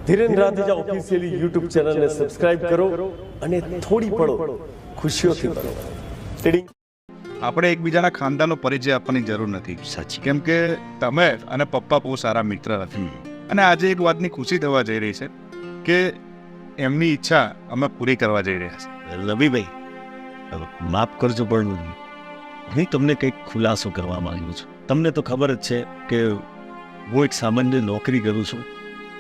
Dhiren રાધેજા officially YouTube ચેનલને subscribe કરો અને થોડી પળો ખુશીઓથી ભરો. ટીડિંગ. આપણે એકબીજાના ખાનદાનનો પરિચય આપવાની જરૂર નથી. સાચી. કેમ કે તમે અને પપ્પા બહુ સારા મિત્ર હતા. અને આજે એક વાતની ખુશી થવા જઈ રહી છે કે એમની ઈચ્છા અમે પૂરી કરવા જઈ રહ્યા છીએ. રવિભાઈ, માફ કરજો પણ હું તમને કંઈક ખુલાસો કરવા માંગુ છું. તમને તો ખબર જ છે કે હું એક સામાન્ય નોકરી કરું છું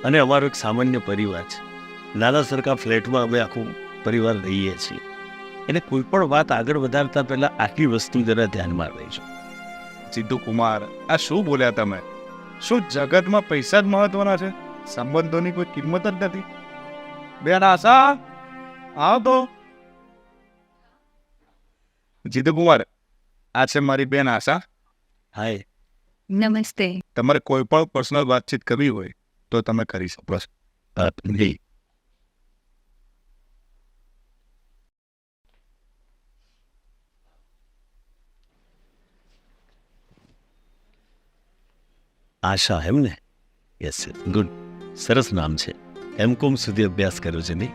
અને અમારો એક સામાન્ય પરિવાર છે. નાના સરખા ફ્લેટમાં અમે આખું પરિવાર રહીએ છીએ. એને કોઈ પણ વાત આગળ વધારતા પહેલાં આટલી વસ્તુ જરા ધ્યાનમાં લઈશું. સિદ્ધુ કુમાર, આ શું બોલ્યા તમે? શું જગતમાં પૈસા જ મહત્વના છે? સંબંધોની કોઈ કિંમત જ નથી? બેન આશા, આવો તો. સિદ્ધુ કુમાર, આ છે મારી બેન આશા. હાય. નમસ્તે. તમારે કોઈ પણ પર્સનલ વાતચીત કરવી હોય તો તમે કરી શકો છો. નહીં. આશા એમ ને? યસ, ગુડ, સરસ નામ છે. M.Com સુધી અભ્યાસ કર્યો છે નહીં?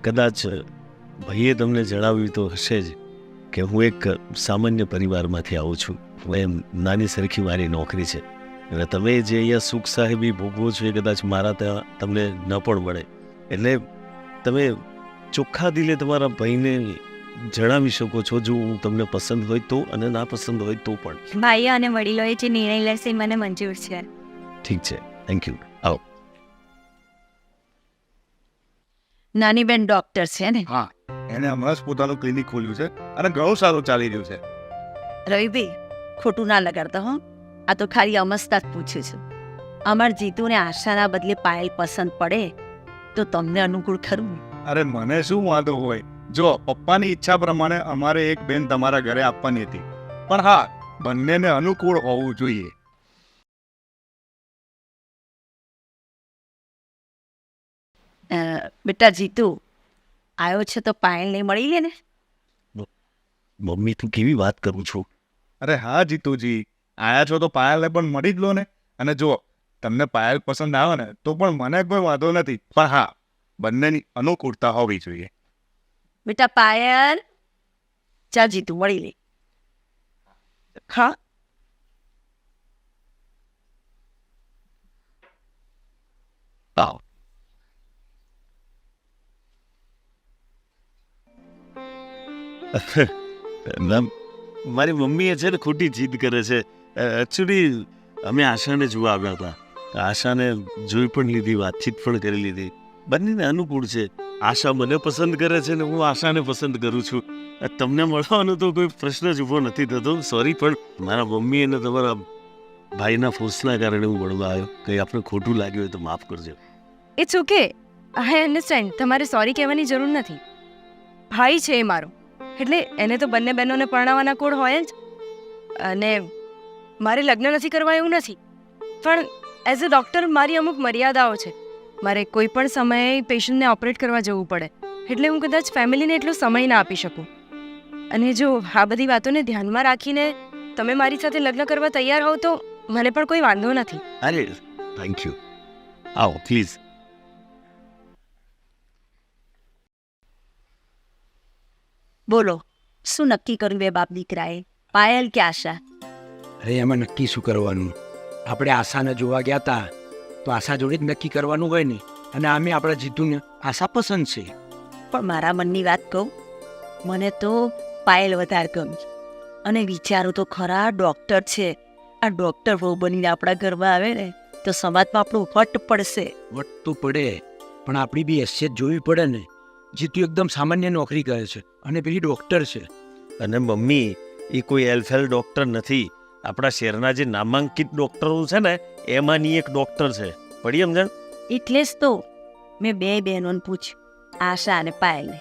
કદાચ ભાઈએ તમને જણાવ્યું તો હશે જ કે હું એક સામાન્ય પરિવારમાંથી આવું છું. એમ નાની સરખી મારી નોકરી છે અને તમે જે અહીંયા સુખ સાહેબી ભોગવો છો એ કદાચ મારા ત્યાં તમને ન પણ મળે. એટલે તમે ચોખ્ખા દિલે તમારા ભાઈને જણાવી શકો છો જો તમને પસંદ હોય તો, અને ના પસંદ હોય તો પણ. ભાઈઓ અને વડીલોએ જે નિર્ણય લેશે એ મને મંજૂર છે. ઠીક છે, થેન્ક યુ. આવો. નાની બેન ડોક્ટર છે ને? હા, એને હમણાં જ પોતાનું ક્લિનિક ખોલ્યું છે અને ઘણું સારું ચાલી રહ્યું છે. રવિભાઈ, ખોટું ના લગાડતા હો. આ તો ખાલી અમસ્તા જ પૂછ્યું છું. અમાર જીતુને આશાના બદલે પાયલ પસંદ પડે તો તમને અનુકૂળ ખરું? અરે મને શું વાંધો હોય? જો પપ્પાની ઈચ્છા પ્રમાણે અમારે એક બેન તમારા ઘરે આપવાની હતી, પણ હા, બંનેને અનુકૂળ હોવું જોઈએ. બેટા જીતુ આવ્યો છે તો પાયલને મળી લે ને. મમ્મી, તું કેવી વાત કરું છું? અરે હા જીતુજી, આયા છો તો પાયલને પણ મળી જ લો ને. અને જો તમને પાયલ પસંદ આવે ને તો પણ મને કોઈ વાંધો નથી, પણ હા, બંનેની અનુકૂળતા હોવી જોઈએ. બેટા પાયલ, જા જીતુ મળી લે. હા. આવો. મારી મમ્મીએ છે ને ખોટી જીદ કરે છે. એકચ્યુઅલી અમે આશાને જોવા આવ્યા હતા. આશાને જોઈ પણ લીધી, વાતચીત પણ કરી લીધી. બંનેને અનુકૂળ છે. આશા મને પસંદ કરે છે ને હું આશાને પસંદ કરું છું. તમને મળવાનો તો કોઈ પ્રશ્ન જ ઊભો નથી થતો. સોરી, પણ મારા મમ્મી અને તમારા ભાઈના ફોર્સના કારણે હું મળવા આવ્યો. કંઈ આપણે ખોટું લાગ્યું હોય તો માફ કરજો. It's okay, I understand. તમારે સોરી કહેવાની જરૂર નથી. ભાઈ છે એ મારો, એટલે એને તો બંને બહેનોને પરણાવવાના કોડ હોય જ. અને મારે લગ્ન નથી કરવા એવું નથી, પણ એઝ અ ડૉક્ટર મારી અમુક મર્યાદાઓ છે. મારે કોઈ પણ સમયે પેશન્ટને ઓપરેટ કરવા જવું પડે, એટલે હું કદાચ ફેમિલીને એટલો સમય ના આપી શકું. અને જો આ બધી વાતોને ધ્યાનમાં રાખીને તમે મારી સાથે લગ્ન કરવા તૈયાર હોવ તો મને પણ કોઈ વાંધો નથી. અરે થેન્ક યુ. આવો પ્લીઝ. બોલો, શું નક્કી કર્યું બે બાપ દીકરાએ, પાયલ કે આશા? અરે એમાં નક્કી શું કરવાનું? આપણે આશાને જોવા ગયા હતા તો આશા જોડે જ નક્કી કરવાનું હોય ને. અને આમે આપણા જીતુને આશા પસંદ છે. પણ મારા મનની વાત કહું, મને તો પાયલ વધારે ગમી. અને વિચારો તો ખરા, ડૉક્ટર છે. આ ડૉક્ટર બહુ બનીને આપણા ઘરમાં આવે ને તો સમાજમાં આપણું વટ પડશે. વટ તો પડે, પણ આપણી બી હેસિયત જોવી પડે ને. જીતુ એકદમ સામાન્ય નોકરી કરે છે અને પેલી ડૉક્ટર છે. અને મમ્મી, એ કોઈ એલફેલ ડૉક્ટર નથી. આપણા શહેરના જે નામાંકિત ડૉક્ટરો છે ને એમાંની એક ડૉક્ટર છે. પડી સમજણ? એટલે જ તો મેં બે બહેનોને પૂછ્યું, આશા અને પાયલને.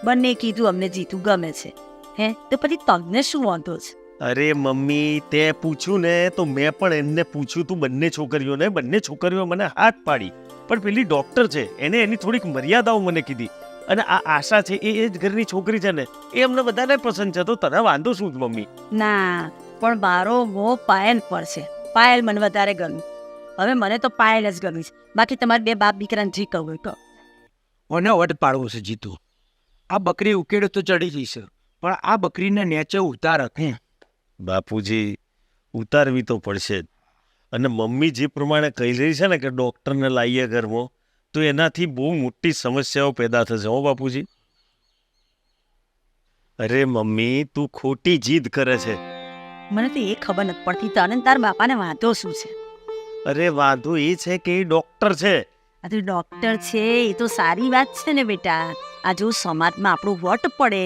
બંને કીધું અમને જીતુ ગમે છે. હે, તો પછી તમને શું વાંધો છે? અરે મમ્મી, તે પૂછ્યું ને તો મેં પણ એમને પૂછ્યું તું બંને છોકરીઓને. બંને છોકરીઓ મને હાથ પાડી, પણ પેલી ડૉક્ટર છે એને એની થોડીક મર્યાદાઓ મને કીધી. અને આ આશા છે એ જ ઘરની છોકરી છે ને, એ અમને બધાને પસંદ છે. તો તને વાંધો શું મમ્મી? ના, પણ મારો મોહ પાયલ પર છે. પાયલ મને વધારે ગમ્યું. હવે મને તો પાયલ જ ગમી છે, બાકી તમારે બે બાપ દીકરાને જે કહું હોય કહો. અને વટ પાડવો છે જીતુ. આ બકરી ઉકેડે તો ચડી જઈશે, પણ આ બકરીને નેચે ઉતાર હે. બાપુજી ઉતારવી તો પડશે જ. અને મમ્મી જે પ્રમાણે કહી રહી છે ને કે ડૉક્ટરને લાવીએ ઘરમાં, તો એનાથી બહુ મોટી સમસ્યાઓ પેદા થશે હો બાપુજી. અરે મમ્મી તું ખોટી જીદ કરે છે. મને તો એ ખબર નથી પડતી તને ને તારા બાપાને વાંધો શું છે? અરે વાંધો એ છે કે એ ડૉક્ટર છે. આ તો ડૉક્ટર છે એ તો સારી વાત છે ને બેટા. આ જો સમાજમાં આપણું વટ પડે.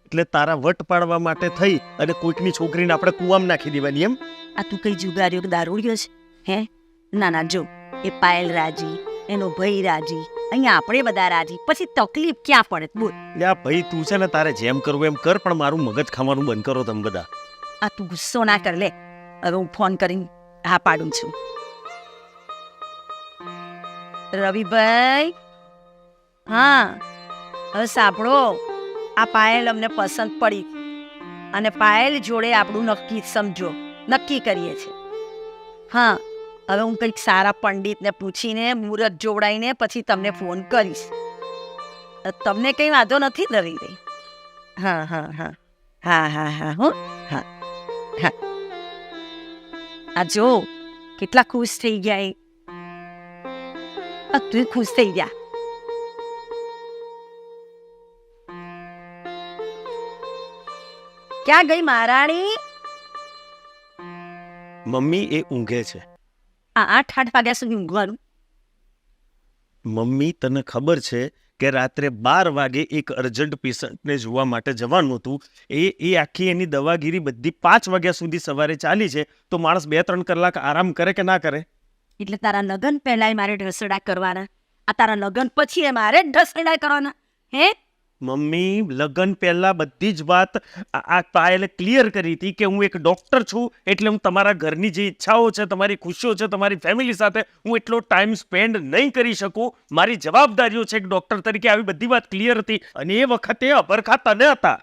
એટલે તારા વટ પાડવા માટે થઈ અને કોઈકની છોકરીને આપણે કૂવામાં નાખી દેવાની એમ? આ તું કઈ જુગારીઓ કે દારૂડિયો છે હે? ના ના, જો એ પાયલ રાજી, એનો ભાઈ રાજી, અહીંયા આપણે બધા રાજી, પછી તકલીફ ક્યાં પડે બોલ? લ્યા ભાઈ તું છે ને તારે જેમ કરવું એમ કર, પણ મારું મગજ ખાવાનું બંધ કરો તમે બધા. આ તું ગુસ્સો ના કર લે. હવે હું ફોન કરીને હા પાડું છું. રવિભાઈ, હા હવે સાંભળો, આ પાયલ અમને પસંદ પડી અને પાયલ જોડે આપણું નક્કી સમજો, નક્કી કરીએ છીએ. હા હવે હું કંઈક સારા પંડિતને પૂછીને મુહૂર્ત જોવડાવીને પછી તમને ફોન કરીશ. તમને કંઈ વાંધો નથી ને રવિભાઈ? હા હા હા હા હા હા હો હા હા. આ જો કેટલા ખુશ થઈ ગયા એ. તું ખુશ થઈ ગયા. ક્યાં ગઈ મહારાણી? મમ્મી એ ઊંઘે છે. આ 8 વાગ્યા સુધી ઊંઘવાનું? મમ્મી તને ખબર છે કે રાત્રે 12 વાગે એક અર્જન્ટ પેશન્ટને જોવા માટે જવાનું હતું. એ આખી એની દવાગીરી બધી 5 વાગ્યા સુધી સવારે ચાલી છે, તો માણસ 2-3 કલાક આરામ કરે કે ના કરે? એટલે તારા લગ્ન પહેલા મારે ઢસડા કરવાના, આ તારા લગ્ન પછી મારે જ ઢસડા કરવાના હે? મમ્મી લગ્ન પહેલા બધી જ વાત આ પાયલે ક્લિયર કરી હતી કે હું એક ડૉક્ટર છું, એટલે હું તમારા ઘરની જે ઈચ્છાઓ છે, તમારી ખુશીઓ છે, તમારી ફેમિલી સાથે હું એટલો ટાઈમ સ્પેન્ડ નહીં કરી શકું. મારી જવાબદારીઓ છે એક ડૉક્ટર તરીકે, આવી બધી વાત ક્લિયર હતી. અને એ વખતે અભરખા તને હતા.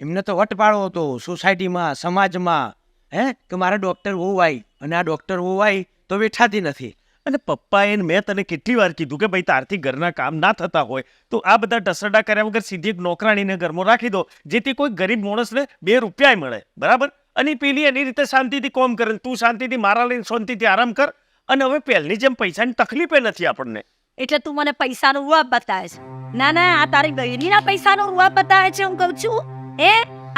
એમને તો વટ પાડવો હતો સોસાયટીમાં, સમાજમાં, હે કે મારા ડૉક્ટર વહુ આવી, અને આ ડૉક્ટર વહુ આવી તો બેઠાતી નથી. અને પપ્પાએ મેં તને કેટલી વાર કીધું કે ભાઈ તારથી ઘરના કામ ના થતા હોય તો આ બધા ઢસરડા કર્યા વગર સીધી એક નોકરાણીને ઘરમાં રાખી દો, જેથી કોઈ ગરીબ માણસને 2 રૂપિયા મળે, બરાબર? અને પેલી એની રીતે શાંતિથી કોમ કરે, તું શાંતિથી મારા લઈને શાંતિથી આરામ કર. અને હવે પહેલની જેમ પૈસાની તકલીફ નથી આપણને. એટલે તું મને પૈસાનો રૂઆબ બતાવે છે? ના ના, આ તારી બહેનીના પૈસાનો રૂઆબ બતાવે છે હું કહું છું.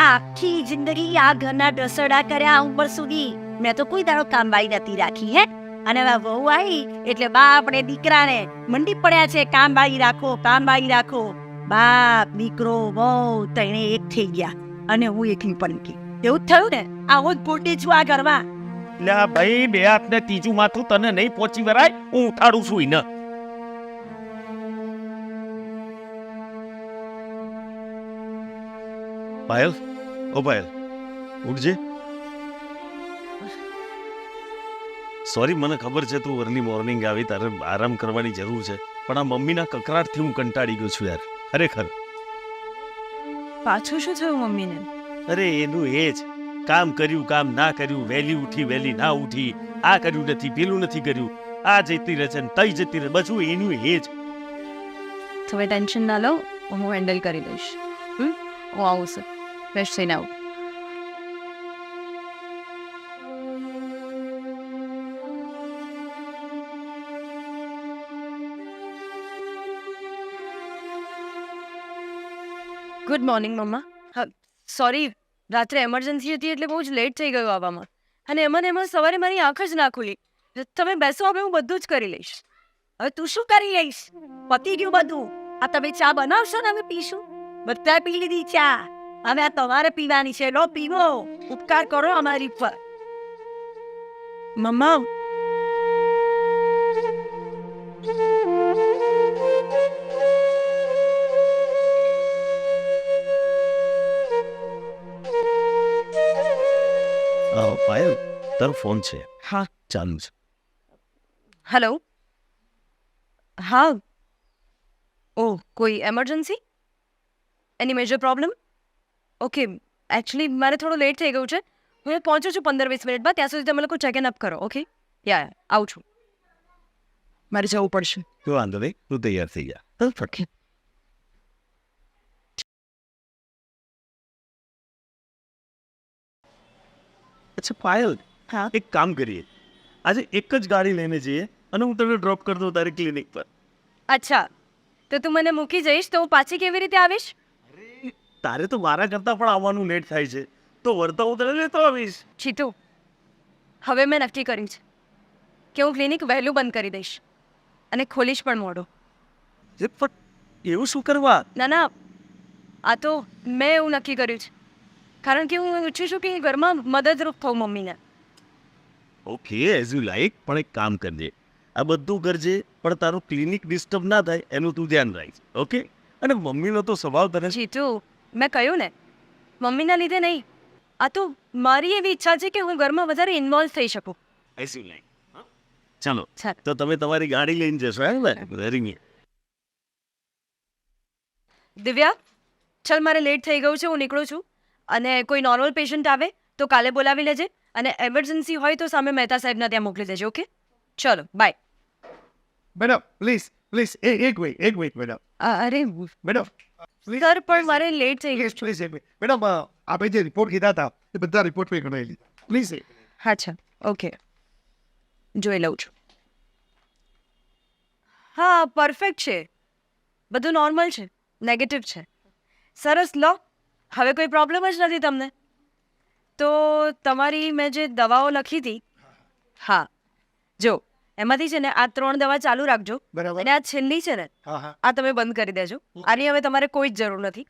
આખી જિંદગી આ ઘરના ઢસરડા કર્યા ઉંમર સુધી, મેં તો કોઈ દાડો કામવાળી નથી રાખી હે? અને હવે વહુ આવી એટલે બાપ ને દીકરાને મંડી પડ્યા છે કામવાળી રાખો, કામવાળી રાખો. બાપ દીકરો વહુ તણે એક થઈ ગયા અને હું એકલી પડી ગઈ. એવું જ થયું ને? આવો જ પોટી છું આ ઘરમાં. લ્યા ભાઈ, 2 હાથને ત્રીજું માથું તને નહીં પહોંચી વરાય, હું ઉઠાડું છું ઈને. પાયલ, ઓ પાયલ, ઉઠજે. સોરી, મને ખબર છે તું અર્લી મોર્નિંગ આવી, તારે આરામ કરવાની જરૂર છે, પણ આ મમ્મીના કકરાટથી હું કંટાળી ગયો છું યાર, ખરેખર. પાછું શું થયું મમ્મીને? અરે એનું એ જ કામ કર્યું, કામ ના કર્યું, વહેલી ઉઠી વહેલી ના ઉઠી, આ કર્યું નથી, પેલું નથી કર્યું, આ જતી રહે છે ને તઈ જતી રહે, બધું એનું એ જ. તમે ટેન્શન ના લો, હું હેન્ડલ કરી લઈશ. હું આવું સર, ફ્રેશ થઈને આવું. ગુડ મોર્નિંગ મમ્મા. હા સોરી, રાત્રે એમરજન્સી હતી એટલે બહુ જ લેટ થઈ ગયું આવવામાં, અને એમાં સવારે મારી આંખ જ ના ખુલી. તમે બેસો, હવે હું બધું જ કરી લઈશ. હવે તું શું કરી લઈશ? પતી ગયું બધું. આ તમે ચા બનાવશો ને અમે પીશું? બધા પી લીધી ચા, હવે આ તમારે પીવાની છે. લો પીવો, ઉપકાર કરો અમારી પર. મમ્મા પાયલ, તારો ફોન છે? હા ચાલુ છે. હેલો. હા. ઓહ, કોઈ એમરજન્સી? એની મેજર પ્રોબ્લેમ? ઓકે, એકચ્યુઅલી મારે થોડું લેટ થઈ ગયું છે. હું પહોંચું છું 15-20 મિનિટમાં. ત્યાં સુધી તમે લોકો ચેક ઇન અપ કરો. ઓકે, યા આવું છું, મારે જવું પડશે. તો વાંધો નહીં, તું તૈયાર થઈ જા. ફટ. અચ્છા પાયલ, હા એક કામ કરીએ, આજે એક જ ગાડી લઈને જઈએ અને હું તને ડ્રોપ કરી દઉં તારી ક્લિનિક પર. અચ્છા, તો તું મને મૂકી જઈશ તો હું પાછી કેવી રીતે આવીશ? તારે તો મારા કરતાં પણ આવવાનું લેટ થાય છે, તો વર્તા હું તને લેતો આવીશ. જીતુ, હવે મેં નક્કી કર્યું છે કે હું ક્લિનિક વહેલું બંધ કરી દઈશ અને ખોલીશ પણ મોડું. પણ એવું શું કરવા? ના ના, આ તો મેં એવું નક્કી કર્યું છે, કારણ કે હું ઈચ્છું છું કે ઘરમાં મદદરૂપ થઉં મમ્મીને. ઓકે, એઝ યુ લાઈક, પણ એક કામ કરજે, આ બધું કરજે પણ તારું ક્લિનિક ડિસ્ટર્બ ના થાય એનું તું ધ્યાન રાખજે. ઓકે? અને મમ્મીનો તો સ્વભાવ તને જીતુ, મેં કહ્યું ને, મમ્મીના લીધે નહીં, આ તો મારી એવી ઈચ્છા છે કે હું ઘરમાં વધારે ઇન્વોલ્વ થઈ શકું. As you like. ચાલો, ચાલ. તો તમે તમારી ગાડી લઈને જશો એમ ને? Very good. દિવ્યા, ચાલ મારે લેટ થઈ ગયું છે, હું નીકળું છું. અને કોઈ નોર્મલ પેશન્ટ આવે તો કાલે બોલાવી લેજે, અને એમરજન્સી હોય તો સામે મહેતા સાહેબના ત્યાં મોકલી દેજો. ઓકે, ચલો બાય. મેડમ પ્લીઝ પ્લીઝ એક મિનિટ મેડમ. અરે મેડમ સર, પણ મારે લેટ થઈ ગયું. પ્લીઝ એક મિનિટ મેડમ, આપણે જે રિપોર્ટ કીધા હતા એ બધા રિપોર્ટ મેં કઢાવી લીધા. પ્લીઝ. અચ્છા, ઓકે, જોઈ લઉં છું. હા, પરફેક્ટ છે, બધું નોર્મલ છે, નેગેટિવ છે. સરસ, લો, હવે કોઈ પ્રોબ્લેમ જ નથી તમને. તો તમારી મેં જે દવાઓ લખી હતી, હા, જો એમાંથી છે ને આ 3 દવા ચાલુ રાખજો, બરાબર. અને આ છેલ્લી છે ને હા હા. આ તમે બંધ કરી દેજો. આની હવે તમારે કોઈ જ જરૂર નથી.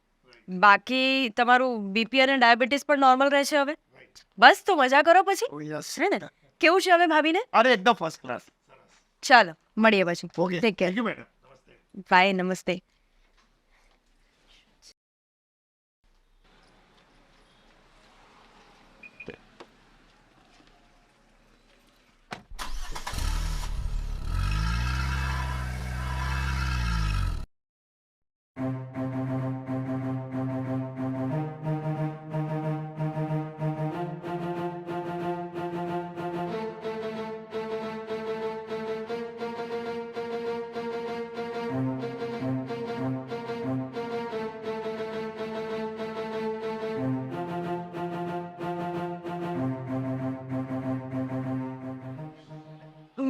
બાકી તમારું બીપી અને ડાયાબિટીસ પણ નોર્મલ રહેશે હવે. બસ, તો મજા કરો પછી, Oh, yes. છે ને? કેવું છે હવે ભાભીને? અરે એકદમ ફર્સ્ટ ક્લાસ. ચાલો મળીએ પછી. Okay, take care. Thank you madam. Bye, નમસ્તે.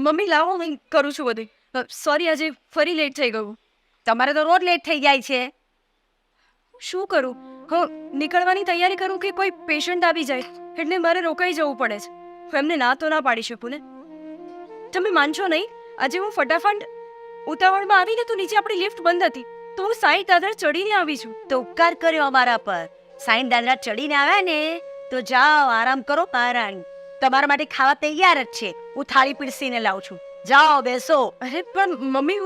મમ્મી લાવો, હું કરું છું બધું. સોરી, આજે ફરી લેટ થઈ ગયું. તમારે તો રોજ લેટ થઈ જાય છે. શું કરું? હું નીકળવાની તૈયારી કરું કે કોઈ પેશન્ટ આવી જાય એટલે મારે રોકાઈ જવું પડે છે. હું એમને ના તો ના પાડી શકું ને. તમે માનશો નહીં, આજે હું ફટાફટ ઉતાવળમાં આવીને તો નીચે આપણી લિફ્ટ બંધ હતી, તો હું 60 દાદર ચડીને આવી છું. તો ઉપકાર કર્યો અમારા પર. 60 દાદરા ચડીને આવ્યા ને, તો જાઓ આરામ કરો પારાણ. તમારા માટે ખાવા તૈયાર જ છે, હું થાળી પીરસીને લાવું છું. જાઓ બેસો. અરે પણ મમ્મી,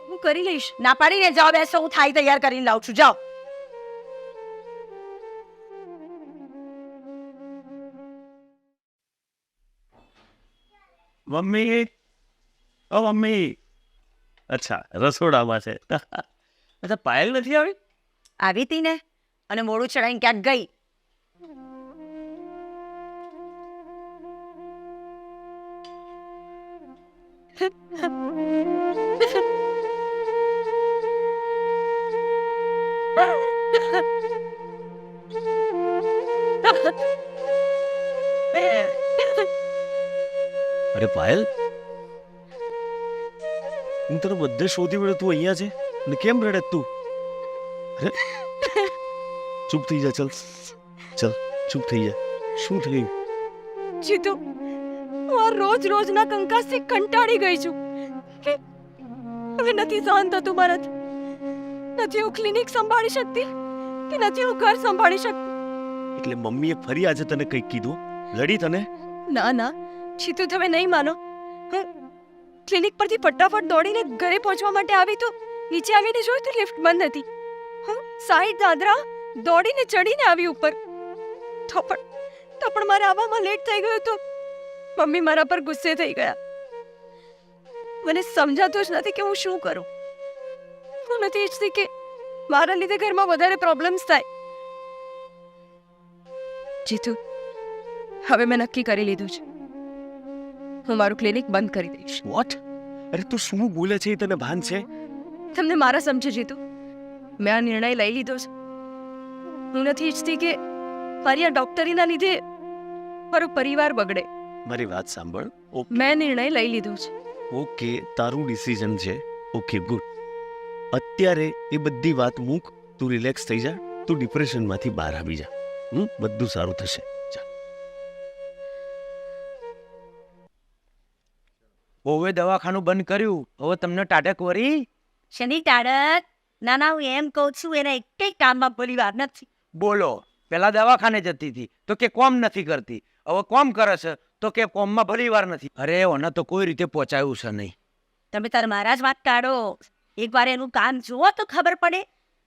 હું કરી લઈશ. ના પાડીને જાઓ બેસો, હું થાળી તૈયાર કરીને લાવું છું. જાઓ. મમ્મી, ઓ મમ્મી. અચ્છા, રસોડામાં છે. અચ્છા, પાયલ નથી આવી? આવી હતી ને, અને મોડું ચડાઈને ક્યાંક ગઈ. અરે પાયલ, હું તને બધે શોધી વળ્યો, તું અહીંયા છે અને કેમ રડે તું? અરે ચૂપ થઈ જા, ચલ ચલ ચૂપ થઈ જા. શું થયું? જીતુ, હું આ રોજના કંકાસથી કંટાળી ગઈ છું. હવે નથી સહન થતું મારાથી. નથી હું ક્લિનિક સંભાળી શકતી કે નથી હું ઘર સંભાળી શકતી. એટલે મમ્મીએ ફરી આજે તને કંઈક કીધું? લડી તને? ના ના જીતુ, તમે નહીં માનો. હું ક્લિનિક પરથી ફટાફટ દોડીને ઘરે પહોંચવા માટે આવી તો નીચે આવીને જોયું તો લિફ્ટ બંધ હતી. હું 60 દાદરા દોડીને ચડીને આવી ઉપર. તો પણ મારે આવવામાં લેટ થઈ ગયો તો મમ્મી મારા પર ગુસ્સે થઈ ગયા. મને સમજાતું જ નથી કે હું શું કરું. હું નથી ઈચ્છતી કે મારા લીધે ઘરમાં વધારે પ્રોબ્લેમ્સ થાય. જીતુ, હવે મેં નક્કી કરી લીધું છે. હું મારું ક્લિનિક બંધ કરી દઈશ. વોટ? અરે તું શું બોલે છે એ તને ભાન છે? તમને મારા સમજે જીતુ, મેં આ નિર્ણય લઈ લીધો છે. હું નથી ઈચ્છતી કે મારી આ ડોક્ટરીના લીધે મારો પરિવાર બગડે. મારી વાત સાંભળ. મેં નિર્ણય લઈ લીધો છે. ઓકે, તારું ડિસિઝન છે. Okay, good. અત્યારે એ બધી વાત મૂક. તું રિલેક્સ થઈ જા. તું ડિપ્રેશનમાંથી બહાર આવી જા. બધું સારું થશે. હવે દવાખાનું બંધ કર્યું, હવે તમને ટાટક વરી. શની ટાળક? ના ના, હું એમ કહું છું એને એક કામમાં ભલી વાર નથી. બોલો, પેલા દવાખાને જતી હતી તો કે કોમ નથી કરતી, હવે કોમ કરે છે તો કે કોમમાં ભલી વાર નથી. અરે ઓને તો કોઈ રીતે પહોંચાયું છે નહીં. તમે તાર મારા જ વાત કાઢો. એકવાર એનું કામ જુઓ તો ખબર પડે.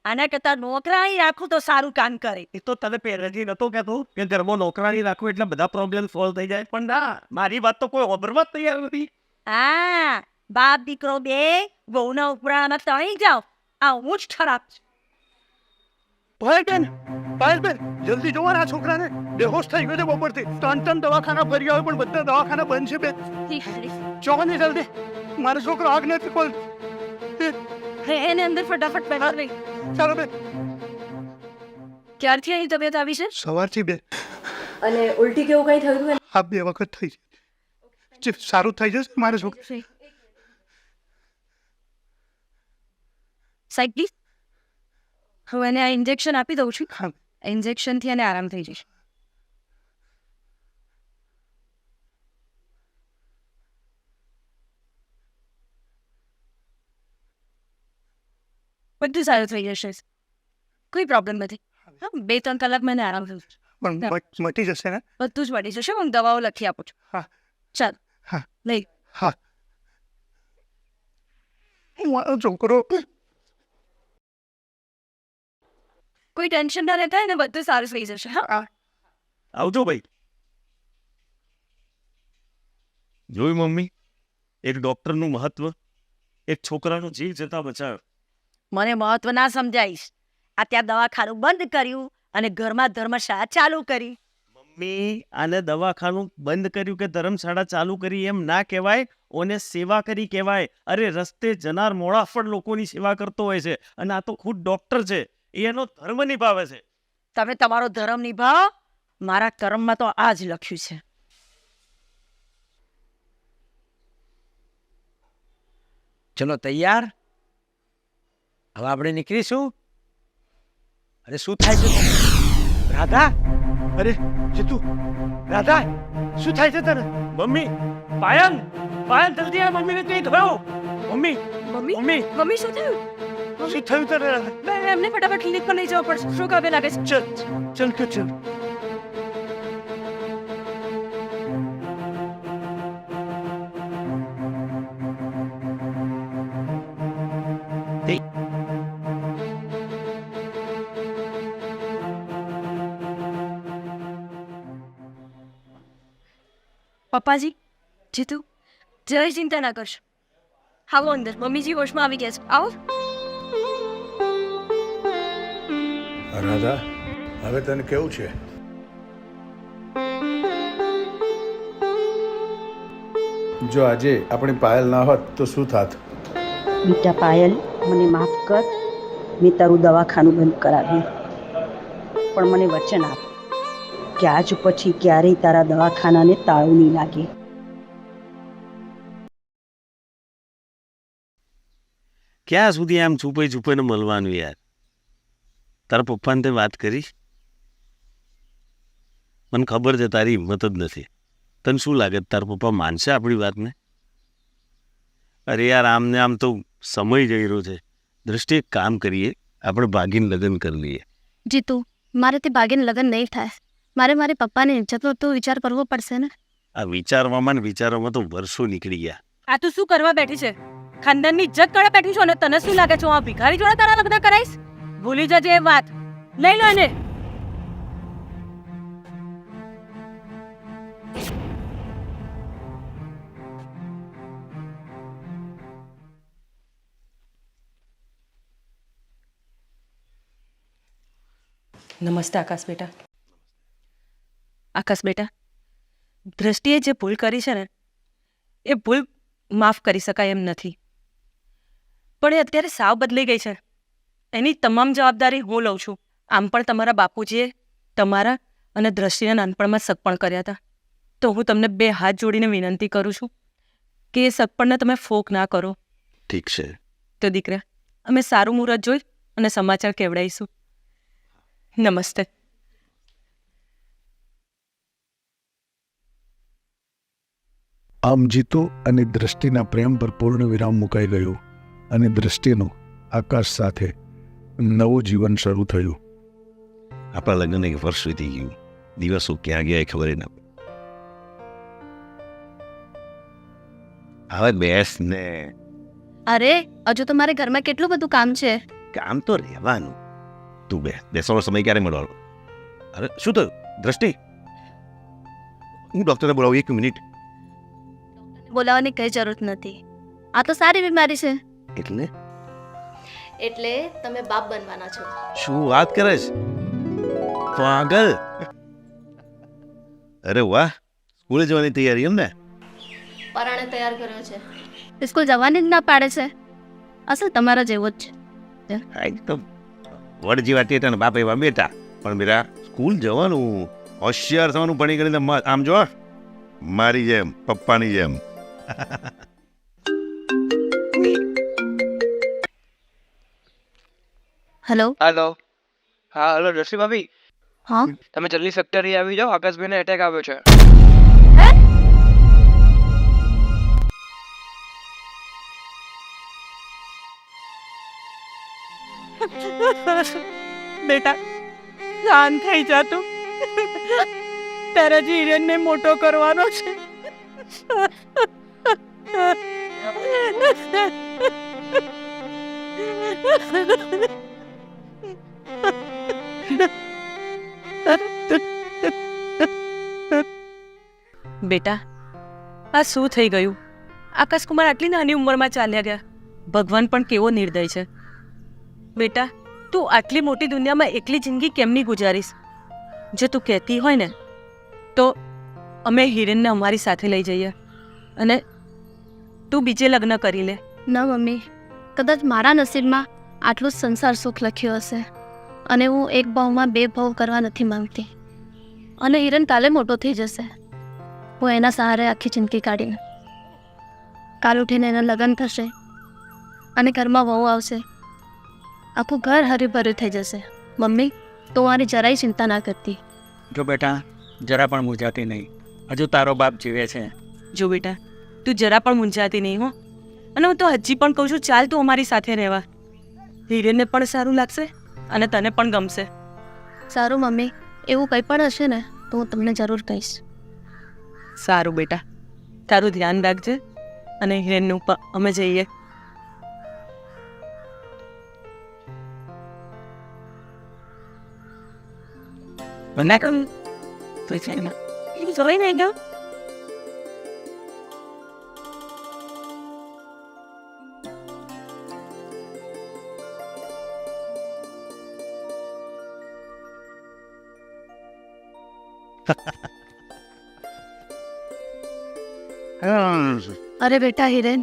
આના કરતાં નોકરાણી રાખું તો સારું કામ કરે. એ તો તને પહેલેથી નતો કહેતો કે ઘરમાં નોકરાણી રાખો એટલે બધા પ્રોબ્લેમ સોલ્વ થઈ જાય. પણ ના, મારી વાત તો કોઈ ઓબરવા જ તૈયાર નથી. હા, બાપ દીકરો બે વહુના ઉપરાણામાં તણી જાઓ. આ હું જ ખરાબ છું. પાયલબેન, જલ્દી જોવા આ છોકરાને બેહોશ થઈ ગયો છે બપોરથી. ત્રણ દવાખાના ફરી આવ્યો પણ બધા દવાખાના બંધ છે બેન. જોવા ને જલ્દી, મારો છોકરો આગ નથી ખોલ. એને અંદર ફટાફટ બેઠા નહીં. ચાલો બેન. ક્યારથી અહીં તબિયત આવી છે? સવારથી બે અને ઉલટી કેવું કઈ થયું હતું? આ 2 વખત થઈ છે. સારું થઈ જશે મારે છોકરા. સાહેબ પ્લીઝ, હું એને આ ઇન્જેક્શન આપી દઉં છું. હા. ઇન્જેક્શનથી એને આરામ થઈ જશે. બધું સારું થઈ જશે, કોઈ પ્રોબ્લેમ નથી. હા, 2-3 કલાકમાં એને આરામ થશે. પણ મટી જશે ને? બધું જ મળી જશે. હું દવાઓ લખી આપું છું. હા. ચાલ. હા. લઈ. હા. મારો છોકરો. કોઈ ટેન્શન ના લેતા એને બધું સારું થઈ જશે. હા, આવજો ભાઈ. જોયું મમ્મી, એક ડોક્ટરનું મહત્વ, એક છોકરાનો જીવ જતા બચાવ્યો. મને મહત્વ ના સમજાઈશ. આ ત્યાં દવાખાનું બંધ કર્યું અને ઘરમાં ધર્મશાળા ચાલુ કરી. મમ્મી, આને દવાખાનું બંધ કર્યું કે ધર્મશાળા ચાલુ કરી એમ ના કહેવાય, ઓને સેવા કરી કહેવાય. અરે રસ્તે જનાર મોળાફળ લોકોની સેવા કરતો હોય છે અને આ તો ખુદ ડોક્ટર છે, એ એનો ધર્મ નિભાવે છે. તમે તમારો ધર્મ નિભાવો. મારા કર્મમાં તો આ જ લખ્યું છે. ચલો તૈયાર, હવે આપણે નીકળીશું. અરે શું થાય છે રાધા? અરે જીતુ, રાધા, શું થાય છે તને? મમ્મી, પાયલ, પાયલ જલ્દી આ મમ્મીને કંઈ થયો. મમ્મી, મમ્મી મમ્મી, મમ્મી શું થયું? શું થયું તને રાધા? એમને ફટાફટ ક્લિનિક પર લઈ જવા પડશે. શું કાબે લાગે છે? ચલ કે ચલ. પપ્પાજી, જીતુ, જરાય ચિંતા ના કરશો. આવો અંદર, મમ્મીજી હોશમાં આવી ગયા છે. આવો. રાધા, હવે તને કેવું છે? જો આજે આપણી પાયલ ના હોત તો શું થાત? બેટા પાયલ, મને માફ કર. મેં તારું દવાખાનું બંધ કરાવ્યું, પણ મને વચન આપ કે આજ પછી ક્યારેય તારા દવાખાનાને તાળું નહીં લાગે. ક્યાં સુધી આમ છુપાઈને મળવાનું યાર? તારા પપ્પાને તે વાત કરી? મને ખબર છે તારી હિંમત જ નથી. તને શું લાગે તારા પપ્પા માનશે આપણી વાતને? અરે યાર, આમને આમ તો સમય જઈ રહ્યો છે. દ્રષ્ટિ, એક કામ કરીએ, આપણે ભાગીને લગ્ન કરી લઈએ. જીતુ, મારે તે ભાગીને લગ્ન નહીં થાય. મારે પપ્પાની ઇજ્જતનો તો વિચાર કરવો પડશે ને. આ વિચારવામાં તો વર્ષો નીકળી ગયા. આ તું શું કરવા બેઠી છે? ખાનદાનની ઇજ્જત કરવા બેઠી છો અને તને શું લાગે છે હું આ ભિખારી જોડે તારા લગ્ન કરાઈશ? ભૂલી જજે એ વાત. લઈ લો એને. નમસ્તે આકાશ બેટા. આકાશ બેટા, દ્રષ્ટિએ જે ભૂલ કરી છે ને એ ભૂલ માફ કરી શકાય એમ નથી, પણ એ અત્યારે સાવ બદલાઈ ગઈ છે. એની તમામ જવાબદારી હું લઉં છું. આમ પણ તમારા બાપુજીએ તમારા અને દ્રષ્ટિના નાનપણમાં સગપણ કર્યા હતા, તો હું તમને 2 હાથ જોડીને વિનંતી કરું છું કે એ સગપણને તમે ફોક ના કરો. ઠીક છે. તો દીકરા, અમે સારું મુહૂર્ત જોઈ અને સમાચાર કેવડાવીશું. નમસ્તે. આમ જીતુ અને દ્રષ્ટિના પ્રેમ પર પૂર્ણ વિરામ મુકાઈ ગયું અને દ્રષ્ટિનું આકાશ સાથે નવું જીવન શરૂ થયું. આપણા લગ્નને 1 વર્ષ વીતી ગયું. દિવસો ક્યાં ગયા એ ખબર ના પડી. હવે બેસ ને. અરે હજુ તો મારે ઘરમાં કેટલું બધું કામ છે. કામ તો રહેવાનું. તું બેસવાનો સમય ક્યારે મળવાનો? અરે શું થયું દ્રષ્ટિ? હું ડૉક્ટરને બોલાવું 1 મિનિટ. બોલાવવાની કઈ જરૂર નથી. આ તો સારી બીમારી છે. એટલે એટલે તમે બાપ બનવાના છો. શું વાત કરે છે પાગલ? અરે વાહ, સ્કૂલે જવાની તૈયારી એમ ને? પરાણે તૈયાર કર્યો છે. સ્કૂલ જવાની જ ના પાડે છે. અસલ તમારા જેવો જ છે. એકદમ વડ જેવા ટેટા ને બાપ એવા બેટા. પણ બેટા સ્કૂલ જવાનું, હોશિયાર થવાનું, ભણી કરીને આમ જો મારી જેમ, પપ્પાની જેમ. હેલો. હેલો. હા હેલો દ્રષ્ટિ ભાભી, હા તમે જલ્દી ફેક્ટરી આવી જાઓ, આકાશભાઈને એટેક આવ્યો છે. બેટા શાંત થઈ જા તું. તારા જીરેનને મોટો કરવાનો છે. બેટા આ શું થઈ ગયું? આકાશકુમાર આટલી નાની ઉંમરમાં ચાલ્યા ગયા. ભગવાન પણ કેવો નિર્દય છે. બેટા તું આટલી મોટી દુનિયામાં એકલી જિંદગી કેમની ગુજારીશ? જો તું કહેતી હોય ને તો અમે હિરેનને અમારી સાથે લઈ જઈએ અને તું બીજે લગ્ન કરી લે. ના મમ્મી, કદાચ મારા નસીબમાં આટલું સંસાર સુખ લખ્યું હશે અને હું એક ભાવમાં 2 ભાવ કરવા નથી માંગતી. અને હિરન કાલે મોટો થઈ જશે. હું એના સહારે આખી જિંદગી કાઢીને કાલ ઉઠીને એના લગ્ન થશે અને ઘરમાં વહુ આવશે. આખું ઘર હરીભર્યું થઈ જશે. મમ્મી તો મારી જરાય ચિંતા ના કરતી. જો બેટા જરા પણ મૂંઝાતી નહીં. હજુ તારો બાપ જીવે છે. જો બેટા તું જરા પણ મૂંઝાતી નહીં હો. અને હું તો હજી પણ કહું છું, ચાલ તું અમારી સાથે રહેવા. હિરેનને પણ સારું લાગશે અને તને પણ ગમશે. સારું મમ્મી, એવું કંઈ પણ હશે ને તો હું તમને જરૂર કહીશ. સારું બેટા, તારું ધ્યાન રાખજે અને હિરેનનું પણ અમે જઈએ. બના કર તો છે ને જોઈ નહીં ગયો. અરે બેટા હિરેન,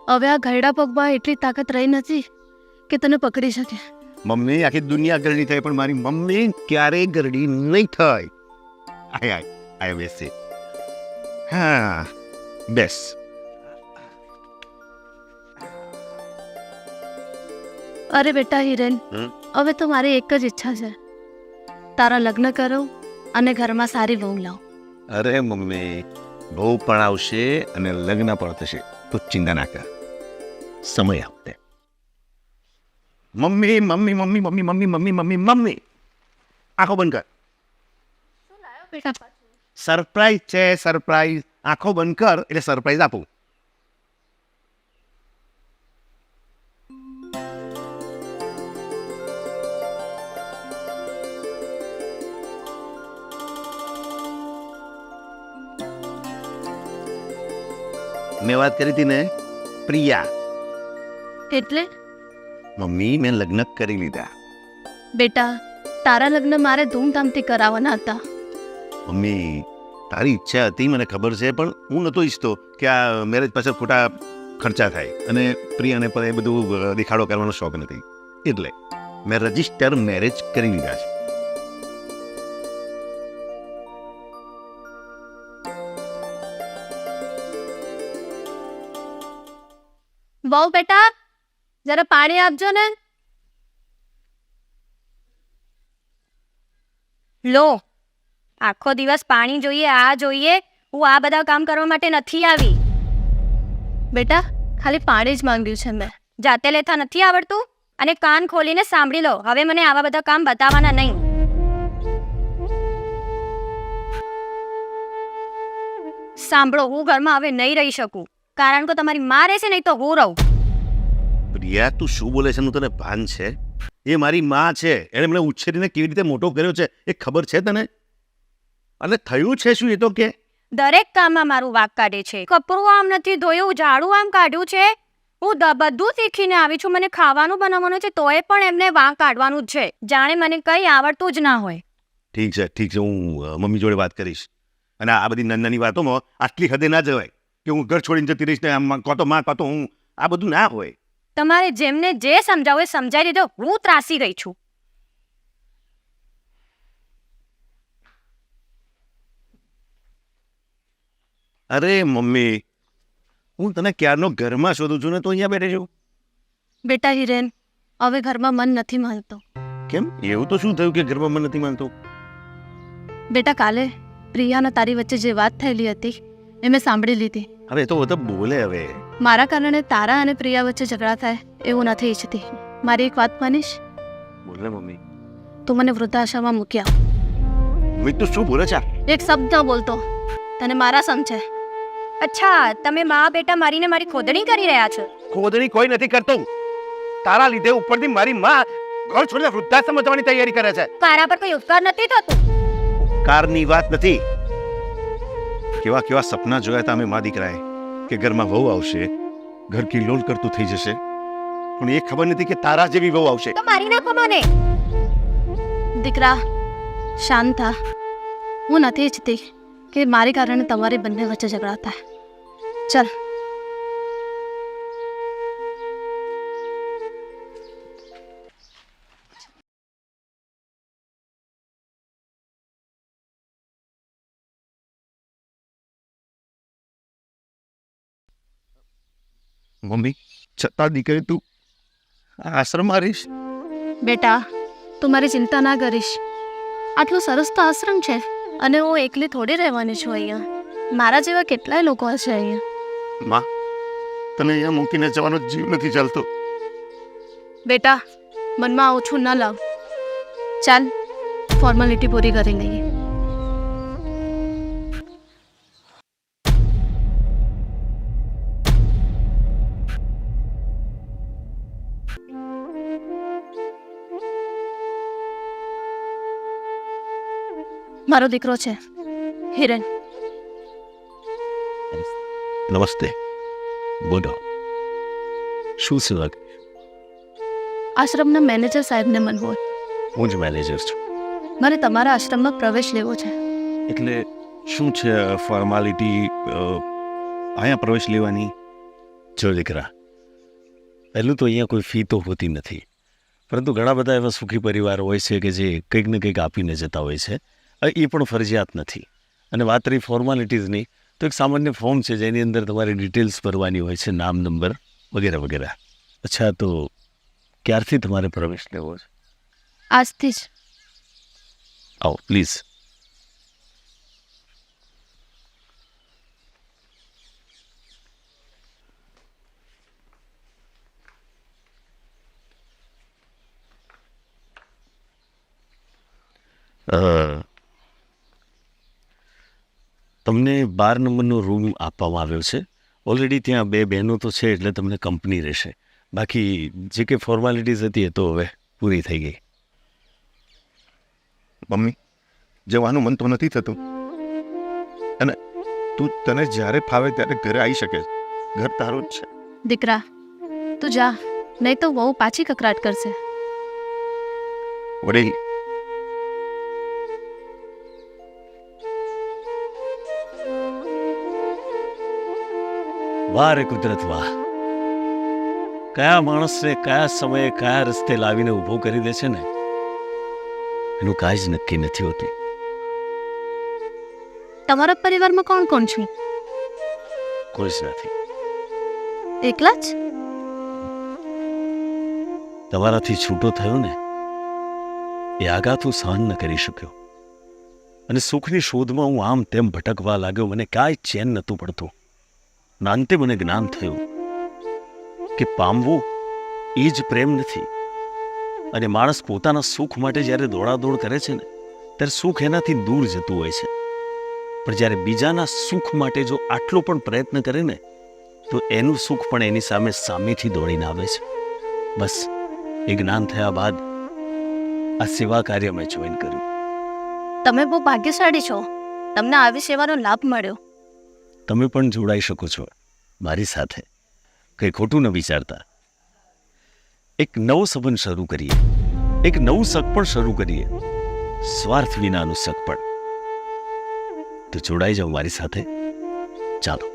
હવે આ ઘરડા પગમાં એટલી તાકાત રહી નથી કે તને પકડી શકે. મમ્મી આખી દુનિયા ગરડી થાય પણ મારી મમ્મી ક્યારેય ગરડી નહીં થાય. આય બેસે. હા બેસ. અરે બેટા હિરેન, હવે તો મારી એક જ ઈચ્છા છે, તારા લગ્ન કરો અને ઘરમાં સારી વહુ લાવ. અરે મમ્મી, બહુ પણ આવશે અને લગ્ન પણ થશે, તું ચિંતા ના કર. સમય આપતે. મમ્મી મમ્મી મમ્મી મમ્મી મમ્મી મમ્મી મમ્મી મમ્મી આંખો બંધ કર. બેટા સરપ્રાઈઝ છે, સરપ્રાઈઝ. આંખો બંધ કર એટલે સરપ્રાઈઝ આપું. મેં વાત કરી હતી ને પ્રિયા. એટલે મમ્મી મેં લગ્ન કરી લીધા. બેટા તારા લગ્ન મારે ધૂમધામથી કરાવવાના હતા. મમ્મી તારી ઈચ્છા હતી મને ખબર છે, પણ હું નહોતો ઈચ્છતો કે આ મેરેજ પાછળ ખોટા ખર્ચા થાય, અને પ્રિયાને પણ એ બધું દેખાડો કરવાનો શોખ નથી, એટલે મેં રજિસ્ટર મેરેજ કરી દીધા છે. વહુ બેટા જરા પાણી આપજો ને. લો, આખો દિવસ પાણી જોઈએ, આ જોઈએ. હું આ બધા કામ કરવા માટે નથી આવી. બેટા ખાલી પાણી જ માંગ્યું છે મેં. જાતે લેતા નથી આવડતું? અને કાન ખોલીને સાંભળી લો, હવે મને આવા બધા કામ બતાવવાના નહીં. સાંભળો, હું ઘરમાં હવે નહીં રહી શકું, કારણ કે તમારી માં રહેશે નહીં તો હું રહું. પ્રિયા, તું શું બોલે છે? તને ભાન છે? એ મારી માં છે, એણે મને ઉછેરીને કેવી રીતે મોટો કર્યો છે એ ખબર છે તને? અને થયું છે શું એ તો કે? દરેક કામમાં મારું વાક કાઢે છે. કપડું આમ નથી ધોયું, ઝાડુ આમ કાઢ્યું છે. હું બધું શીખીને આવી છું. મને ખાવાનું બનાવવાનું છે તોય પણ એમને વાંક કાઢવાનું જ છે, જાણે મને કંઈ આવડતું જ ના હોય. ઠીક છે, ઠીક છે, હું મમ્મી જોડે વાત કરીશ. અને આ બધી નાની નાની વાતોમાં આટલી હદે ના જવાય કે હું ઘર છોડીને જતી રહીશ ને આમ કાં તો માં કાં તો હું. આ બધું ના હોય. તમારે જેમને જે સમજાવો એ સમજાવી દીધો. હું ત્રાસી ગઈ છું. અરે મમ્મી, હું તને ક્યારનો ઘરમાં શોધું છું ને તો અહીંયા બેઠી છું. બેટા હિરેન, હવે ઘરમાં મન નથી માનતો. કેમ? એવું તો શું થયું કે ઘરમાં મન નથી માનતું? બેટા કાલે પ્રિયાના તારી વચ્ચે જે વાત થયેલી હતી એ મેં સાંભળી લીધી. હવે તો બોલે. હવે મારા કારણે તારા અને પ્રિયા વચ્ચે ઝઘડા થાય એવું નથી ઈચ્છતી. મારી એક વાત માનીશ? બોલ ને મમ્મી. તું મને વૃદ્ધાશ્રમમાં મૂક્યા. મમ્મી તું શું બોલે છે? એક શબ્દ બોલતો તને મારા સમજે. અચ્છા, તમે મા બેટા મારીને મારી ખોદણી કરી રહ્યા છો? ખોદણી કોઈ નથી કરતો. તારા લીધે ઉપરથી મારી માં ઘર છોડીને વૃદ્ધાશ્રમ જવાની તૈયારી કરે છે. તારા પર કોઈ ઉપકાર નથી થતું? કારની વાત નથી. કેવા કેવા સપના જોયા હતા અમે મા દીકરાએ કે ઘરમાં વહુ આવશે, ઘર કિલ્લોલ કરતું થઈ જશે, પણ એ ખબર નથી કે તારા જેવી વહુ આવશે. તો મારી નાખો મને. દીકરા શાંત થા. હું નથી ઈચ્છતી કે મારી કારણે તમારી બંને વચ્ચે ઝઘડા થાય. ચાલ. મમ્મી, છતાં દીકરી તું આશ્રમ રહીશ? બેટા તું મારી ચિંતા ના કરીશ. આટલું સરસ તો આશ્રમ છે અને હું એકલી થોડી રહેવાની છું અહીંયા. મારા જેવા કેટલાય લોકો હશે અહીંયા. માં, તને અહીંયા મૂકીને જવાનો જીવ નથી ચાલતો. બેટા મનમાં ઓછું ન લાવ. ચાલ ફોર્માલિટી પૂરી કરી લઈએ. મારો દીકરો છે હિરેન. નમસ્તે. બોલો, શું સેવા? આશ્રમના મેનેજર સાહેબને મળવું હોય. હું જ મેનેજર છું. મારે તમારા આશ્રમમાં પ્રવેશ લેવો છે. એટલે શું છે ફોર્માલિટી અહીંયા પ્રવેશ લેવાની? જો દીકરા, પહેલું તો અહીંયા કોઈ ફી તો હોતી નથી, પરંતુ ઘણા બધા એવા સુખી પરિવારો હોય છે કે જે કંઈક ને કંઈક આપીને જતા હોય છે. એ પણ ફરજિયાત નથી. અને વાત રહી ફોર્માલિટીઝની, તો એક સામાન્ય ફોર્મ છે જેની અંદર તમારી ડિટેલ્સ ભરવાની હોય છે, નામ, નંબર વગેરે વગેરે. અચ્છા, તો ક્યારથી તમારે પ્રવેશ લેવો છે? આજથી જ. આવો પ્લીઝ. તમને 12 નંબરનો રૂમ આપવામાં આવ્યો છે. ઓલરેડી ત્યાં 2 બહેનો તો છે એટલે તમને કંપની રહેશે. બાકી જે કંઈ ફોર્માલિટીઝ હતી એ તો હવે પૂરી થઈ ગઈ. મમ્મી, જવાનું મન તો નથી થતું, અને તું તને જ્યારે ફાવે ત્યારે ઘરે આવી શકે છે. ઘર તારું જ છે. દીકરા તું જા, નહીં તો બહુ પાછી કકરાટ કરશે. વડીલ, વાહ રે કુદરત વાહ, કયા માણસને કયા સમયે કયા રસ્તે લાવીને ઊભો કરી દે છે ને એનું કાંઈ જ નક્કી નથી હોતું. તમારા પરિવારમાં કોણ કોણ છું? કોઈ જ નથી. એકલા જ? તમારાથી છૂટો થયો ને એ આઘાત હું સહન ન કરી શક્યો અને સુખની શોધમાં હું આમ તેમ ભટકવા લાગ્યો. મને કાંઈ ચેન નહોતું પડતું. અંતે મને જ્ઞાન થયું કે પામવું એ જ પ્રેમ નથી. અને માણસ પોતાના સુખ માટે જ્યારે દોડાદોડ કરે છે ને ત્યારે સુખ એનાથી દૂર જતું હોય છે. પણ જ્યારે બીજાના સુખ માટે જો આટલો પણ પ્રયત્ન કરે ને તો એનું સુખ પણ એની સામેથી દોડીને આવે છે. બસ એ જ્ઞાન થયા બાદ આ સેવા કાર્ય મેં જોઈન કર્યું. તમે બહુ ભાગ્યશાળી છો, તમને આવી સેવાનો લાભ મળ્યો. તમે પણ જોડાઈ શકો છો મારી સાથે. કંઈ ખોટું ન વિચારતા. એક નવો સંબંધ શરૂ કરીએ, એક નવું સક પણ શરૂ કરીએ, સ્વાર્થ વિનાનું સક પણ. તો જોડાઈ જાઓ મારી સાથે. ચાલો.